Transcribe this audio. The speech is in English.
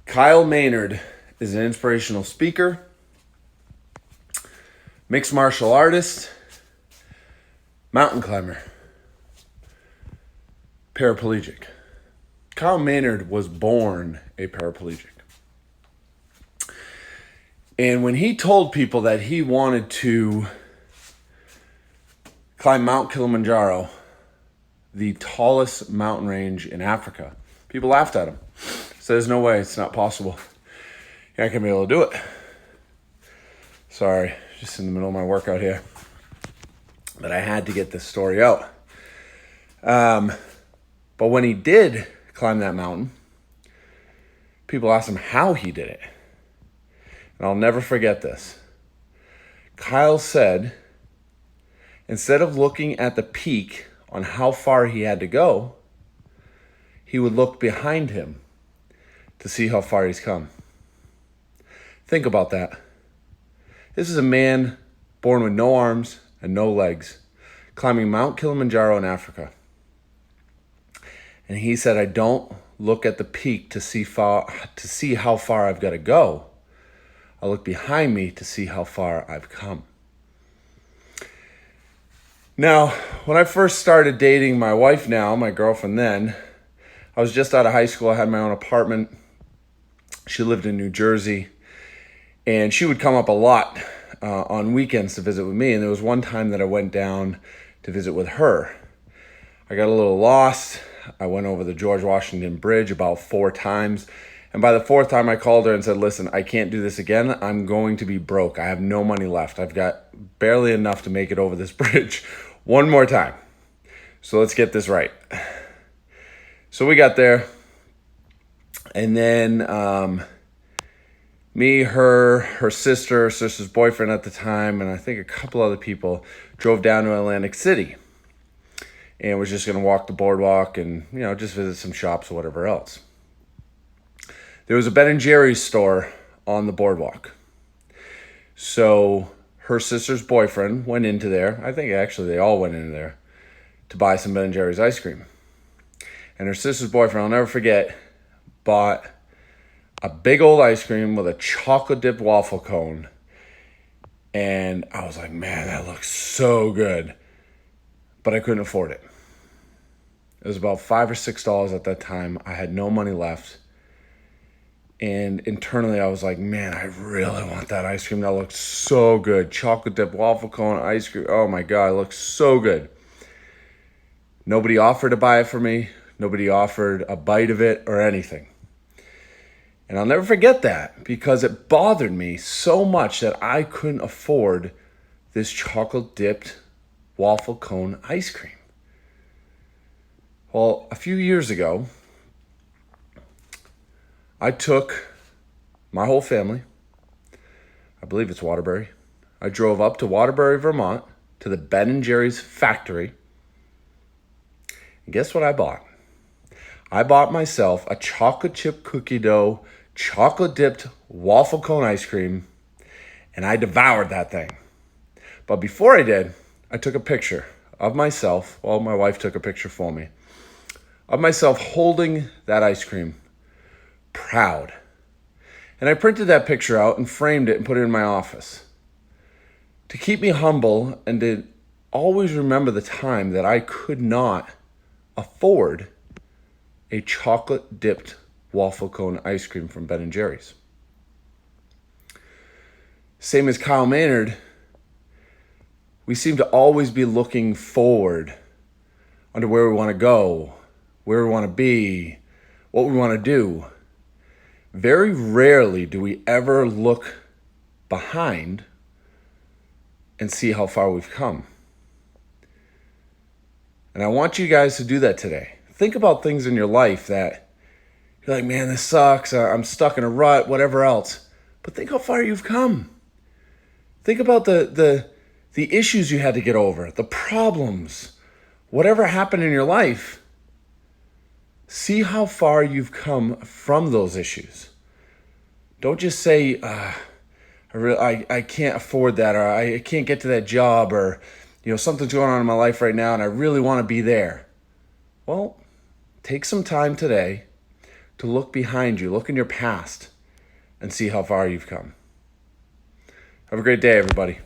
Kyle Maynard is an inspirational speaker, mixed martial artist, mountain climber, paraplegic. Kyle Maynard was born a paraplegic. And when he told people that he wanted to climb Mount Kilimanjaro, the tallest mountain range in Africa, people laughed at him. Said, there's no way, it's not possible. You're not going to be able to do it. Sorry, just in the middle of my workout here. But I had to get this story out. But when he did climb that mountain, people asked him how he did it. And I'll never forget this. Kyle said, instead of looking at the peak on how far he had to go, he would look behind him to see how far he's come. Think about that. This is a man born with no arms and no legs, climbing Mount Kilimanjaro in Africa. And he said, I don't look at the peak to see how far I've got to go. I look behind me to see how far I've come. Now, when I first started dating my wife now, my girlfriend then, I was just out of high school. I had my own apartment. She lived in New Jersey. And she would come up a lot on weekends to visit with me. And there was one time that I went down to visit with her. I got a little lost. I went over the George Washington Bridge about 4 times. And by the 4th time, I called her and said, listen, I can't do this again. I'm going to be broke. I have no money left. I've got barely enough to make it over this bridge one more time. So let's get this right. So we got there. And then me, her sister's boyfriend at the time, and I think a couple other people drove down to Atlantic City. And was just going to walk the boardwalk and, just visit some shops or whatever else. There was a Ben & Jerry's store on the boardwalk. So her sister's boyfriend went into there. I think actually they all went into there to buy some Ben & Jerry's ice cream. And her sister's boyfriend, I'll never forget, bought a big old ice cream with a chocolate dipped waffle cone. And I was like, man, that looks so good. But I couldn't afford it. It was about $5 or $6 at that time. I had no money left. And internally I was like, man, I really want that ice cream. That looks so good. Chocolate dip waffle cone ice cream. Oh my God, it looks so good. Nobody offered to buy it for me. Nobody offered a bite of it or anything. And I'll never forget that because it bothered me so much that I couldn't afford this chocolate dipped waffle cone ice cream. Well, a few years ago, I took my whole family, I believe it's Waterbury. I drove up to Waterbury, Vermont, to the Ben & Jerry's factory. And guess what I bought? I bought myself a chocolate chip cookie dough, chocolate dipped waffle cone ice cream, and I devoured that thing. But before I did, I took a picture of myself. Well, my wife took a picture for me of myself holding that ice cream, proud. And I printed that picture out and framed it and put it in my office to keep me humble and to always remember the time that I could not afford a chocolate dipped waffle cone ice cream from Ben & Jerry's. Same as Kyle Maynard, we seem to always be looking forward onto where we want to go, where we want to be, what we want to do. Very rarely do we ever look behind and see how far we've come. And I want you guys to do that today. Think about things in your life that you're like, man, this sucks. I'm stuck in a rut, whatever else. But think how far you've come. Think about the issues you had to get over, the problems, whatever happened in your life. See how far you've come from those issues. Don't just say, I can't afford that, or I can't get to that job, or something's going on in my life right now and I really want to be there. Well, take some time today, to look behind you, look in your past, and see how far you've come. Have a great day, everybody.